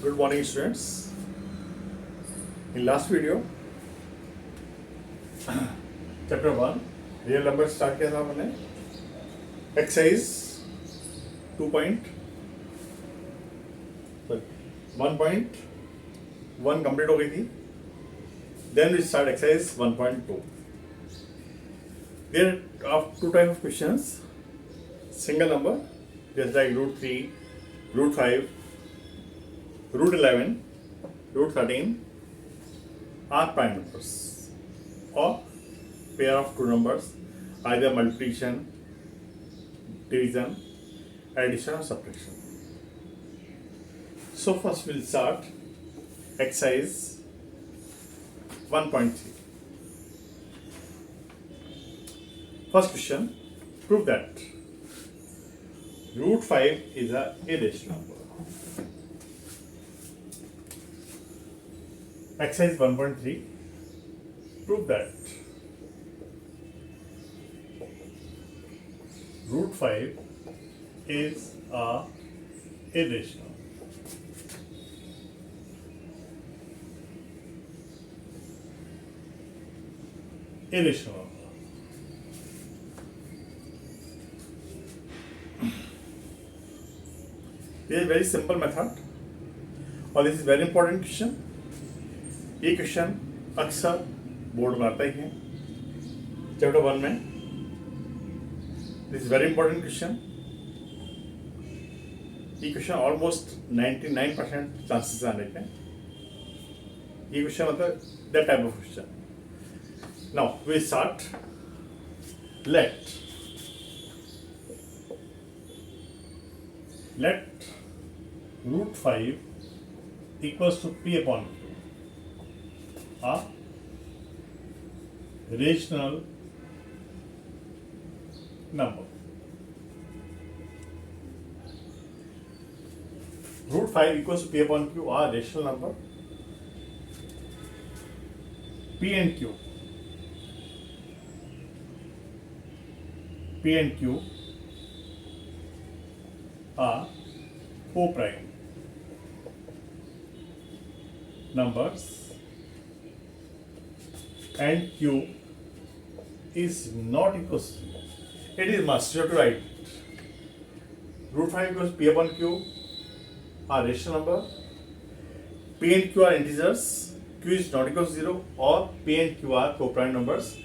Good morning, students. In last video, chapter 1, real numbers start किया था मैंने. Exercise 1.1 complete हो गई थी. Then we start exercise 1.2. There are two types of questions. Single number, just like root 3, root 5, root 11, root 13 are prime numbers, or pair of two numbers, either multiplication, division, addition or subtraction. So first we'll start exercise 1.3. First question, prove that root 5 is a irrational number. Exercise 1.3, prove that root 5 is a irrational. Irrational. This is a very simple method, और this is very important question. ये question अक्सर board में आता ही है chapter 1 में. This is very important question. ये question almost 99% chances आने के. ये क्वेश्चन मतलब that type of question. Now we start. Let root 5 equals to p upon q, a rational number. Root 5 equals to p upon q are rational number. P and Q are co-prime numbers, and Q is not equal to 0. It is must, you have to write. Root 5 equals P upon Q are rational number. P and Q are integers. Q is not equal to 0, or P and Q are co-prime numbers.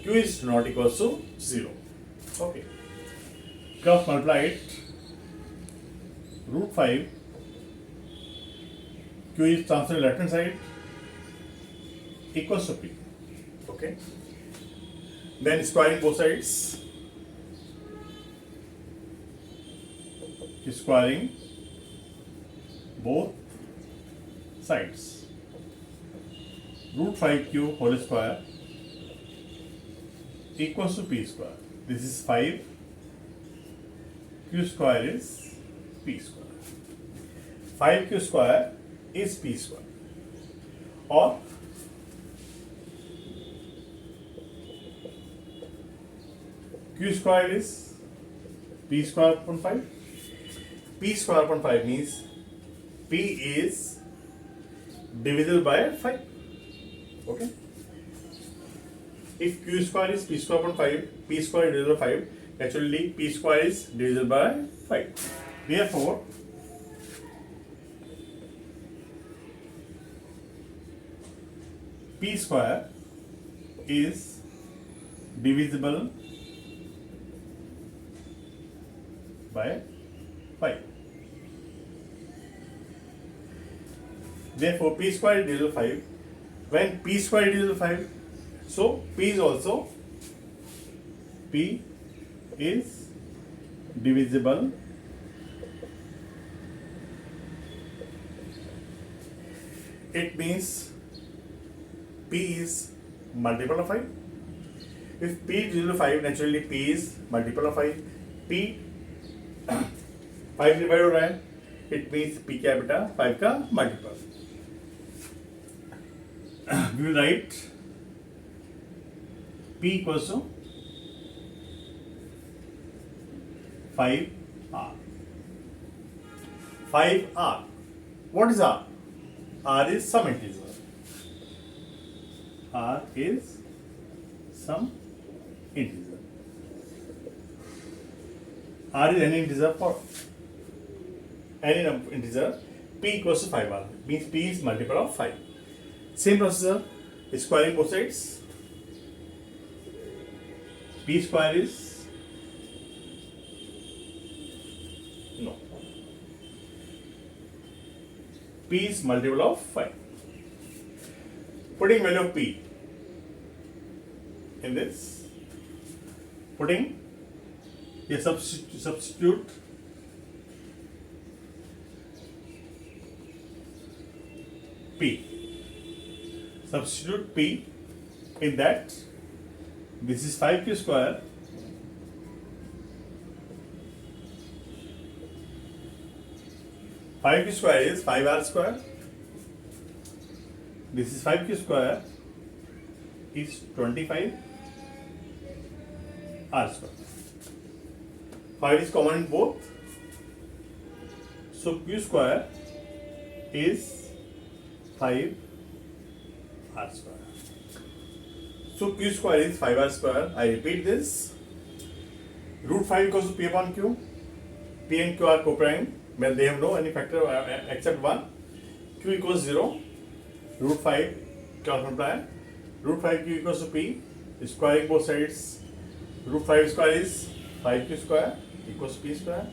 Q is not equal to 0. Okay. Cross multiply it. Root 5, Q is transferred to left hand side, equals to P. Okay. Then squaring both sides. Squaring both sides. Root 5Q whole square equals to P square. This is 5. Q square is P square. 5Q square is P square, or Q square is P square upon 5. P square upon 5 means P is divisible by 5. Okay. If Q square is P square upon 5, P square is divisible by 5. Actually, P square is divisible by 5. Therefore, P square is divisible by 5. Therefore, P square is divisible by 5. When P square is divisible by 5, so P is also divisible. It means P is multiple of 5. If P is divisible by 5, naturally P is multiple of 5. P 5 divide हो रहा है, it means P क्या बेटा 5 का multiple. We will write P equals to 5R. 5R. What is R? R is some integer. R is some integer. R is any integer for any integer. P equals to 5R. Means P is multiple of 5. Same procedure, squaring both sides. P square is no. P is multiple of 5. Putting value of P in this, putting a substitute P. Substitute P in that. This is 5Q square. Five Q square is 5R square. This is 5Q square is 25 R square. 5 is common in both. So Q square is 5 R square. So Q square is 5R square. I repeat this. Root 5 equals to P upon Q. P and Q are co-prime when they have no any factor except 1. Q equals 0. Root 5 cross multiply. Root 5Q equals to P. Squaring both sides. Root 5 square is 5Q square equals P square.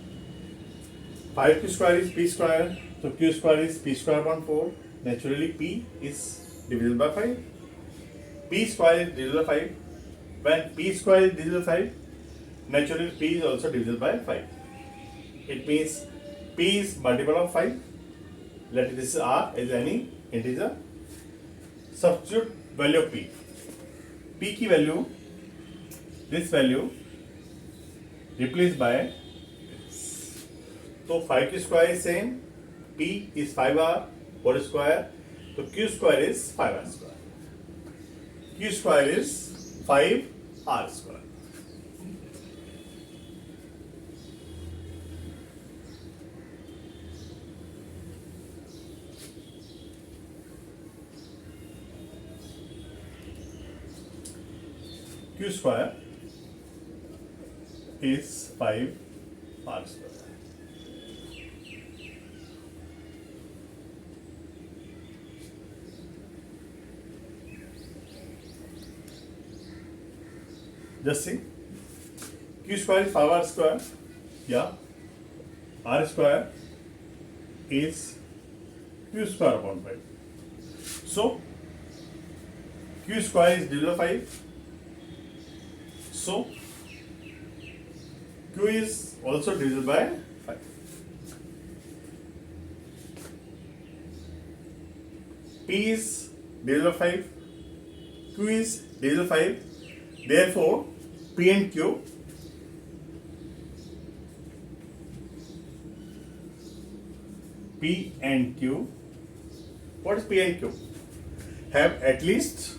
5Q square is P square. So Q square is P square upon 4. Naturally P is divisible by 5. P square is divisible by 5. When P square is divisible by 5, naturally P is also divisible by 5. It means P is multiple of 5. Let this R is any integer. Substitute value of P. P की value, this value replaced by this. So 5Q square is same. P is 5R whole square. So Q square is 5R square. Q square is 5R square. Q square is 5R square. Just see, Q square is 5R square. Yeah, R square is Q square upon 5. So Q square is divisible by 5. So Q is also divisible by 5. P is divisible by 5. Q is divisible by 5. Therefore, P and Q what is P and Q? Have at least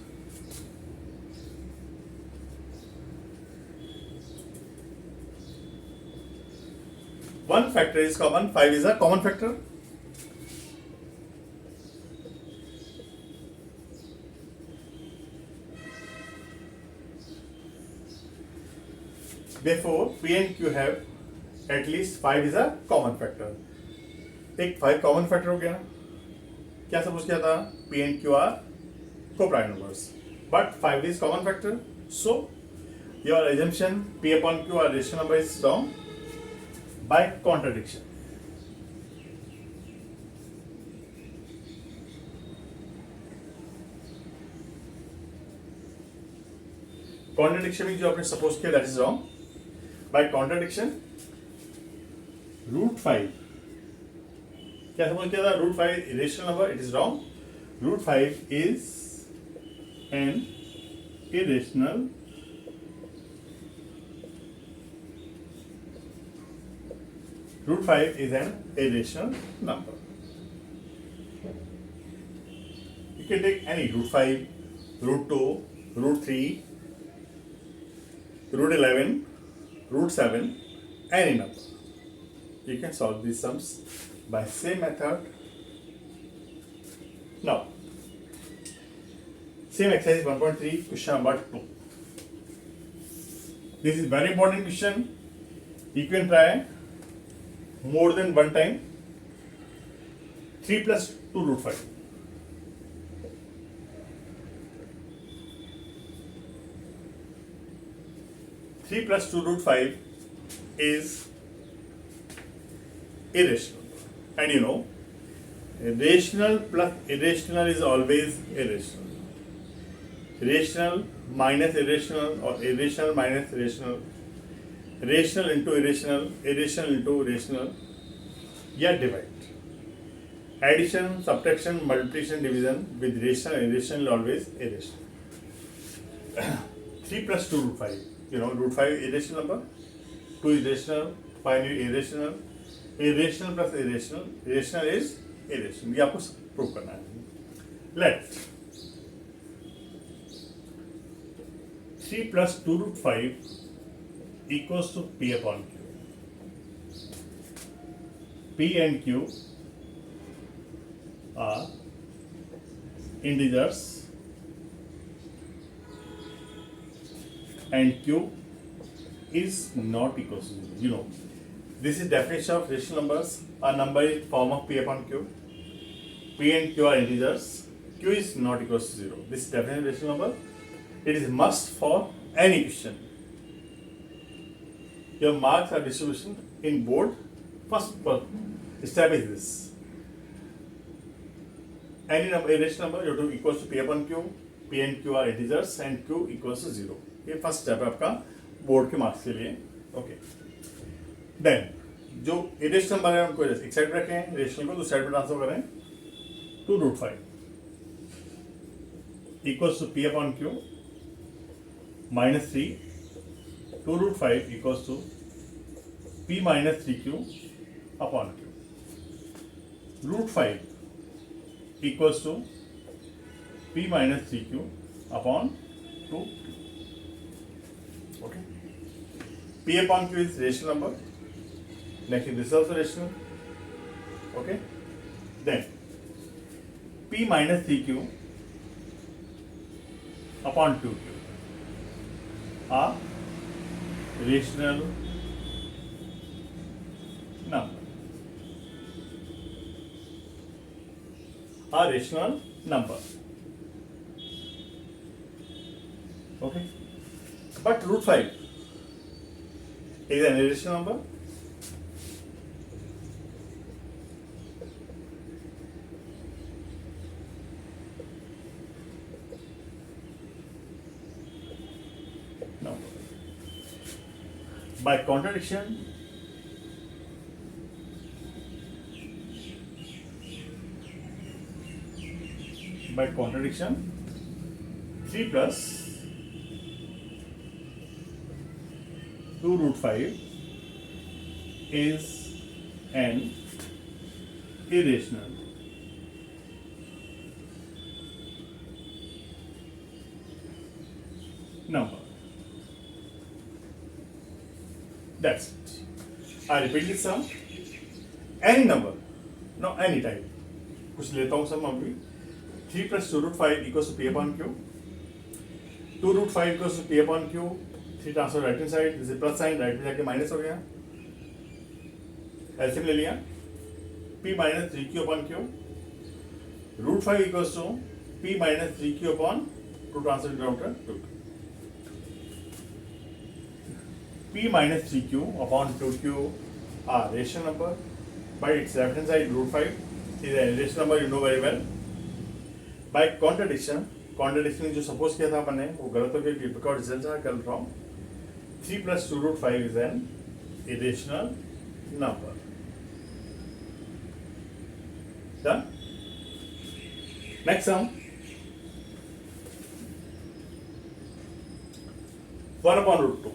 one factor is common. 5 is a common factor. Therefore, P and Q have at least 5 is a common factor. एक 5 common factor हो गया. क्या suppose किया था? P and Q are co-prime numbers, but 5 is common factor. So your assumption P upon Q are rational number is wrong by contradiction. Contradiction means जो आपने suppose किया that is wrong. By contradiction, root 5 क्या suppose किया था? Root 5 irrational number, it is wrong. Root 5 is an irrational root 5 is an irrational number. You can take any root 5, root 2, root 3, root 11, root 7, any number. You can solve these sums by same method Now, same exercise 1.3, question number 2. This is very important question. You can try more than one time. 3 plus 2 root 5. Three plus 2 root 5 is irrational. And you know, rational plus irrational is always irrational. Rational minus irrational or irrational minus rational. Rational into irrational, irrational into rational. Yeah, divide. Addition, subtraction, multiplication, division with rational and irrational is always irrational. 3 plus 2 root 5. You know, root 5 is irrational number, 2 is rational, 5 is irrational. Irrational plus irrational, irrational is irrational. ये आपको prove करना है. Let 3 plus 2 root 5 equals to P upon Q. P and Q are integers and Q is not equal to 0. You know, this is definition of rational numbers. A number is form of P upon Q. P and Q are integers. Q is not equal to 0. This is definition of rational number. It is must for any question. Your marks are distribution in board. First establish this. Any number, irrational number, you have to equals to P upon Q. P and Q are integers and Q equals to 0. ये first step है आपका board के marks के लिए. Okay, then जो irrational number है उनको एक साइड रखें, रेशनल को दूसरी साइड में ट्रांसफर करें. 2 root 5 equals to P upon Q minus 3. 2 root 5 equals to P minus 3Q upon Q. Root 5 equals to P minus 3Q upon 2Q. Okay. P upon Q is rational number. Next, this is also rational. Okay. Then P minus 3Q upon 2Q are rational number. A rational number. Okay. But root 5 is an irrational number. No. By contradiction, by contradiction, 3 plus 2 root 5 is an irrational number. That's it. I repeat this sum. Any number, no any type. कुछ लेता हूँ सम अभी. 3 plus 2 root 5 equals to P upon Q. 2 root 5 equals to P upon Q. 3 transfer right hand side, जैसे plus sign right में जाके minus हो गया. LCM ले लिया. P minus 3Q upon Q. Root 5 equals to P minus 3Q upon 2 transfer denominator 2. P minus 3Q upon 2Q are rational number. By its left hand side, root 5 is a rational number, you know very well. By contradiction जो suppose किया था अपन ने वो गलत हो गया because result are कल from 3 plus 2 root 5 is an irrational number. Done? Next sum. 1 upon root 2.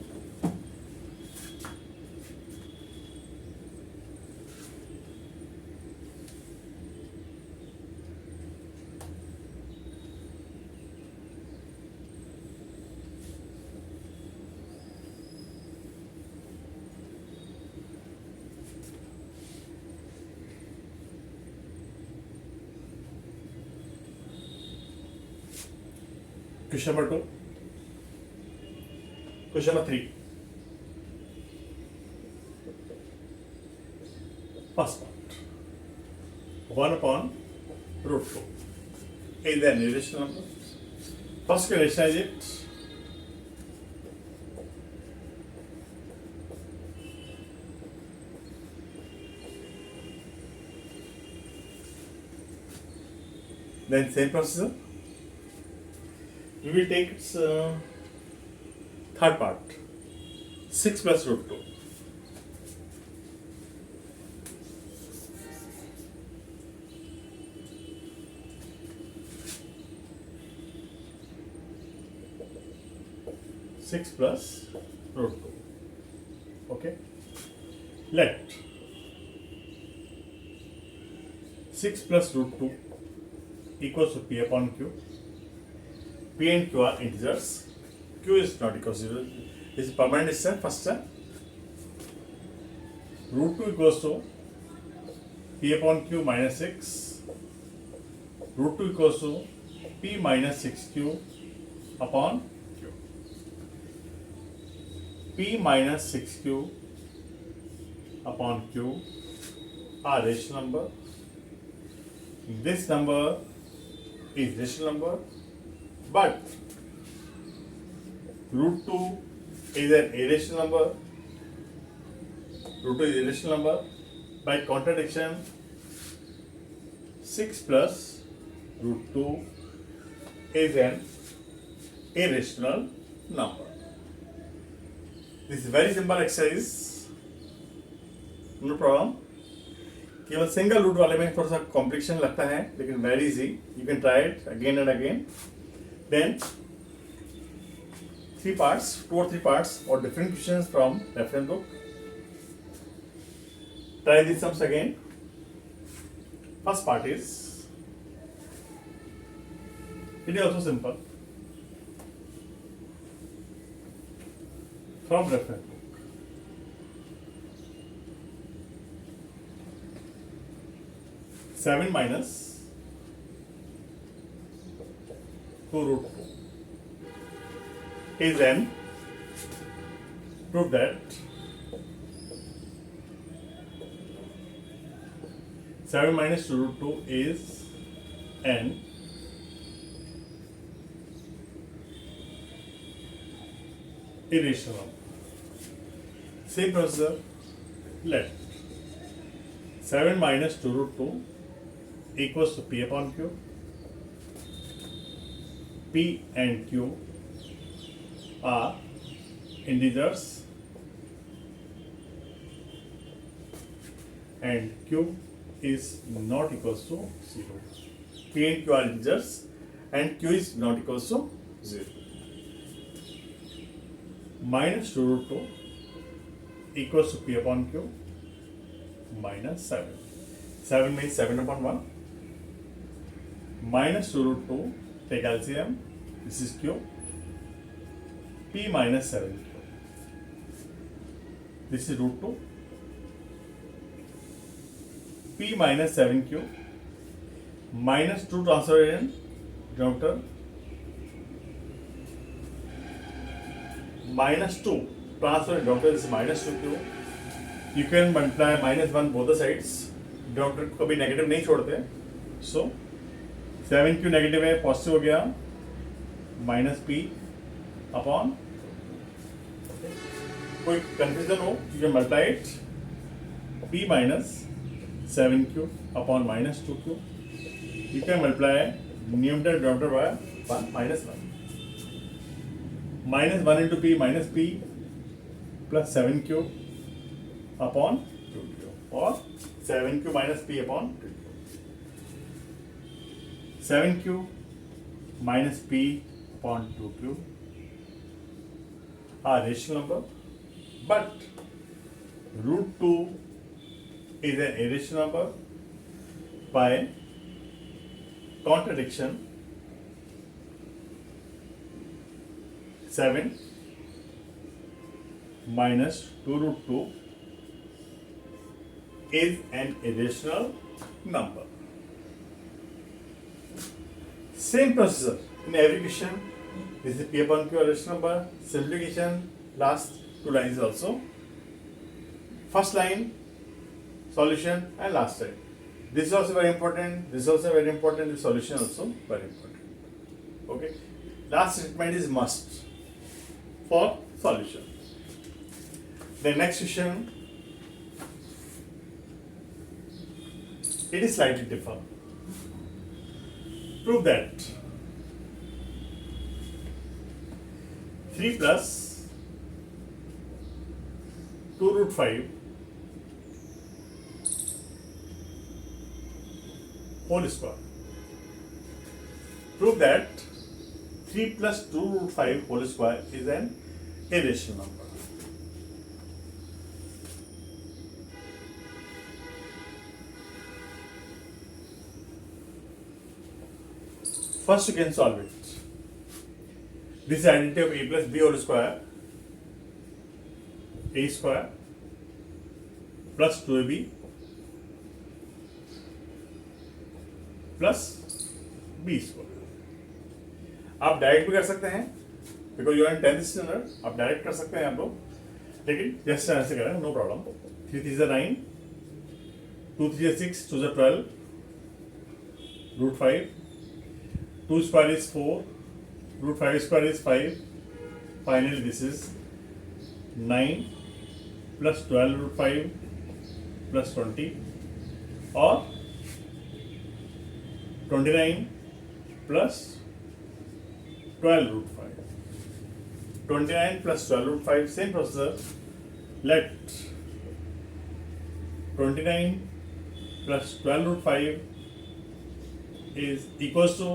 Question number 2. Question number 3. First part. 1 upon root 2 is an irrational number. First can rationalize it. Then same procedure. We will take its third part. 6 plus root 2. Six plus root 2. Okay. Let 6 plus root 2 equals to P upon Q. P and Q are integers. Q is not equal to 0. This is permanent distance, first step. Root 2 equals to P upon Q minus 6. Root 2 equals to P minus 6Q upon Q. P minus 6Q upon Q are rational number. This number is rational number, but root 2 is an irrational number. Root 2 is irrational number. By contradiction, 6 plus root 2 is an irrational number. This is very simple exercise. No problem. केवल single root वाले में थोड़ा सा complication लगता है, लेकिन very easy. You can try it again and again. Then 3 parts, 2 or 3 parts or different questions from reference book. Try these sums again. First part is, it is also simple. From reference book. Seven minus 2 root 2 is n. Prove that 7 minus 2 root 2 is n. Irrational. Same procedure. Let 7 minus 2 root 2 equals to P upon Q. P and Q are integers and Q is not equals to 0. P and Q are integers and Q is not equals to 0. Minus 2 root 2 equals to P upon Q minus 7. 7 means 7 upon 1. Minus 2 root 2, take LCM, this is Q. P minus 7Q. This is root 2. P minus 7Q. Minus 2 transfer in denominator. Minus 2 transfer in denominator, this is minus 2Q. You can multiply minus 1 both the sides. Denominator को कभी negative नहीं छोड़ते. So 7Q negative है, positive हो गया, minus P upon. कोई confusion हो, you can multiply it. P minus 7Q upon minus 2Q. You can multiply numerator denominator by 1 minus 1. Minus 1 into P minus P plus 7Q upon 2Q और 7Q minus P upon 2Q. 7Q minus P upon 2Q are rational number, but root 2 is an irrational number. By contradiction, 7 minus 2 root 2 is an irrational number. Same procedure in every question. This is P upon Q, a rational number. Simplification, last two lines also. First line, solution, and last line. This is also very important. This is also very important. The solution also very important. Okay. Last statement is must for solution. The next question, it is slightly different. Prove that 3 plus 2 root 5 whole square. Prove that 3 plus 2 root 5 whole square is an irrational number. First you can solve it. This is identity of a plus b whole square, a square plus 2ab plus b square. आप direct भी कर सकते हैं because you are in 10th standard. आप direct कर सकते हैं आप लोग, लेकिन जैसे ऐसे करें no problem. 3 3 is 9, 2 3 is 6, 2 is 12, root 5, 2 square is 4, root 5 square is 5. Finally this is 9 plus 12 root 5 plus 20 or 29 plus 12 root 5. 29 plus 12 root 5, same procedure. Let 29 plus 12 root 5 is equals to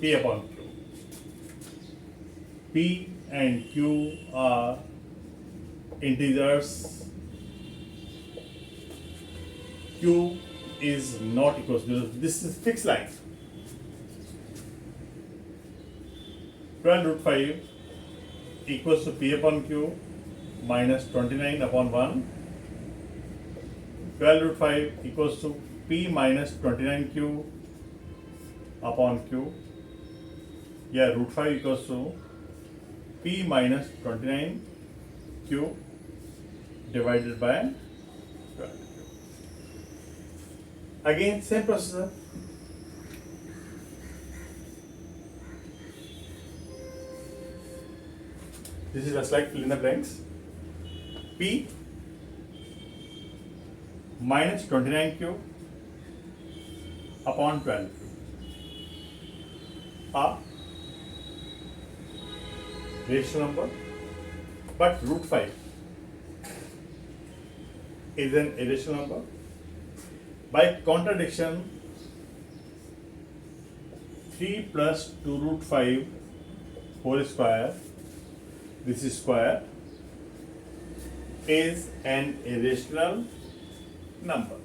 P upon Q. P and Q are integers. Q is not equals to this is fixed line. 12 root 5 equals to P upon Q minus 29 upon 1. 12 root 5 equals to P minus 29Q upon Q. Yeah, root 5 equals to P minus 29Q divided by 12. Again, same procedure. This is just like fill in the blanks. P minus 29Q upon 12Q. A rational number, but root 5 is an irrational number. By contradiction, 3 plus 2 root 5 whole square, this is square, is an irrational number.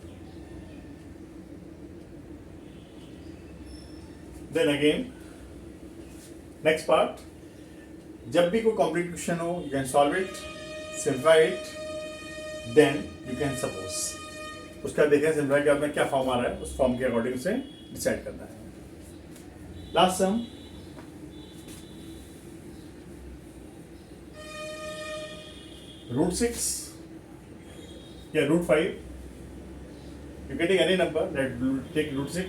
Then again, next part, जब भी कोई complete question हो, you can solve it, simplify it, then you can suppose. उसका देखें simple के आपने क्या form आ रहा है, उस फॉर्म के अकॉर्डिंग से डिसाइड करना है. लास्ट सम, रूट 6 या root 5, you can take any number, let take root 6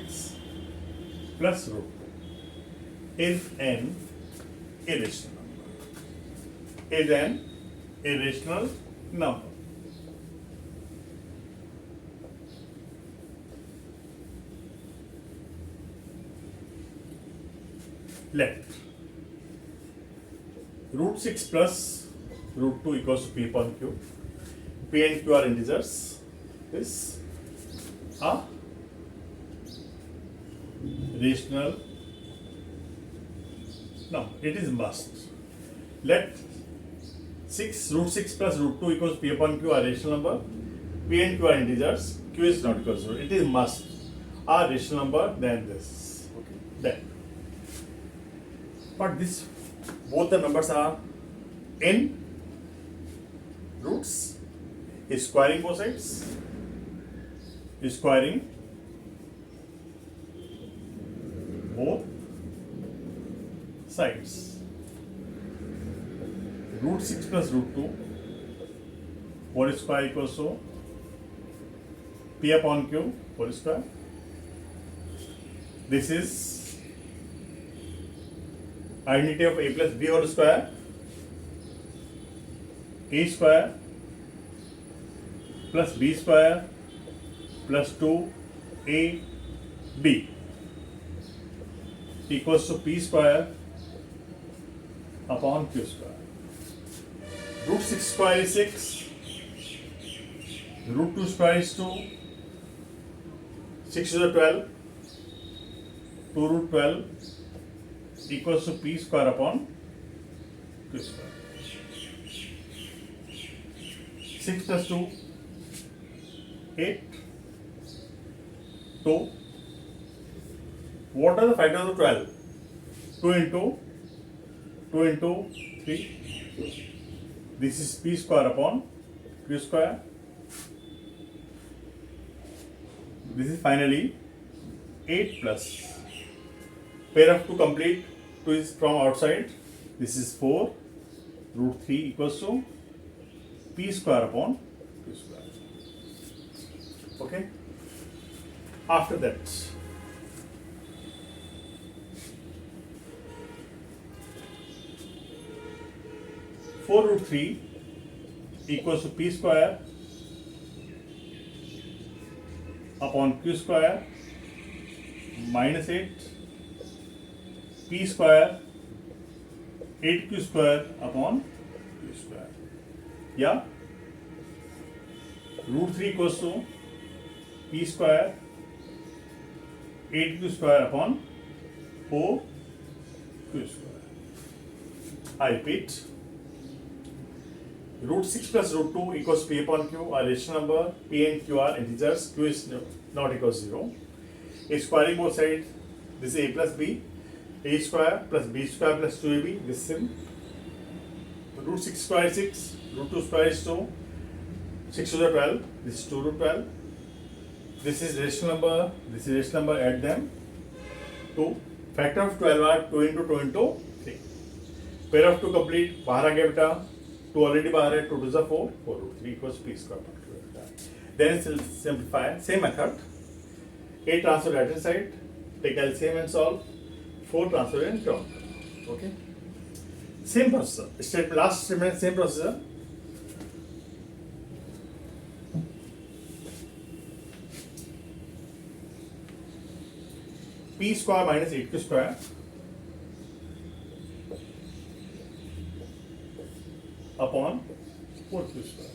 plus root is an irrational number. Is an irrational number. Let root 6 plus root 2 equals to P upon Q. P and Q are integers. Is a rational number. It is must. Let root 6 plus root 2 equals P upon Q are rational number. P and Q are integers. Q is not equals to. It is must. A rational number than this. Okay. Then. But this both the numbers are in roots, is squaring both sides, is squaring both sides. Root 6 plus root 2 whole square equals to P upon Q whole square. This is identity of A plus B whole square. A square plus B square plus 2AB equals to P square upon Q square. Root 6 square is 6. Root 2 square is 2. 6 is 12. 2 root 12 equals to P square upon Q square. 6 plus 2, 8. 2. What are the factors of 12? 2 into 3. This is P square upon Q square. This is finally 8 plus. Pair of 2 complete. 2 is from outside. This is 4. Root 3 equals to P square upon Q square. Okay. After that, four root 3 equals to P square upon Q square minus 8 P square 8Q square upon Q square. Yeah. Root 3 equals to P square 8Q square upon 4Q square. I repeat. Root 6 plus root 2 equals P upon Q are rational number. P and Q are integers. Q is not equal to 0. A squaring both sides. This is A plus B. A square plus B square plus 2AB. This is same. Root 6 square is 6. Root 2 square is 2. 6 to the 12. This is 2 root 12. This is rational number. This is rational number. Add them. 2. Factor of 12 are 2 into 2 into 3. Pair of 2 complete. बाहर आ गया बेटा. 2 already बाहर है. 2 to the 4. 4 root 3 equals P square. Then simplify. Same method. 8 transfer right hand side. Take LCM and solve. 4 transfer in term. Okay. Same processor. Last statement, same processor. P square minus 8Q square upon 4Q square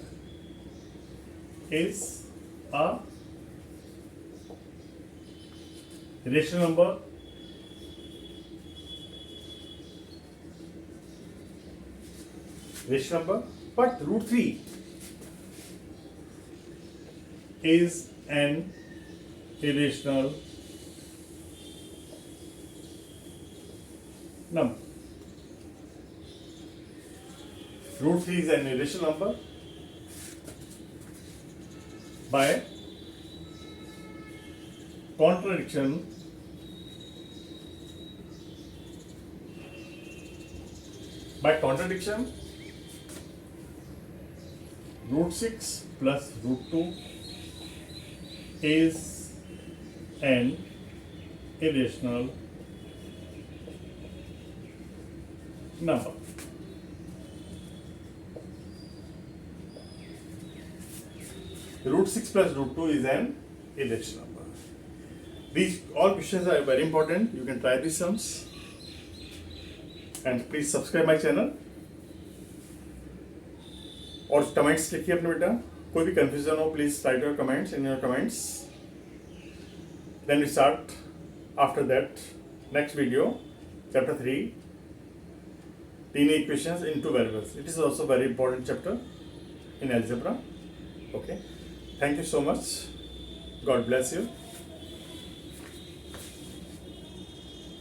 is a rational number. Rational number, but root 3 is an irrational number. Root 3 is an irrational number by contradiction root 6 plus root 2 is an irrational number. Root 6 plus root 2 is an irrational number. These all questions are very important. You can try these sums. And please subscribe my channel. और comments लिखिए अपने बेटा. कोई भी confusion हो please right your comments in your comments. Then we start after that next video, chapter 3, linear equations in two variables. It is also very important chapter in algebra. Okay. Thank you so much. God bless you.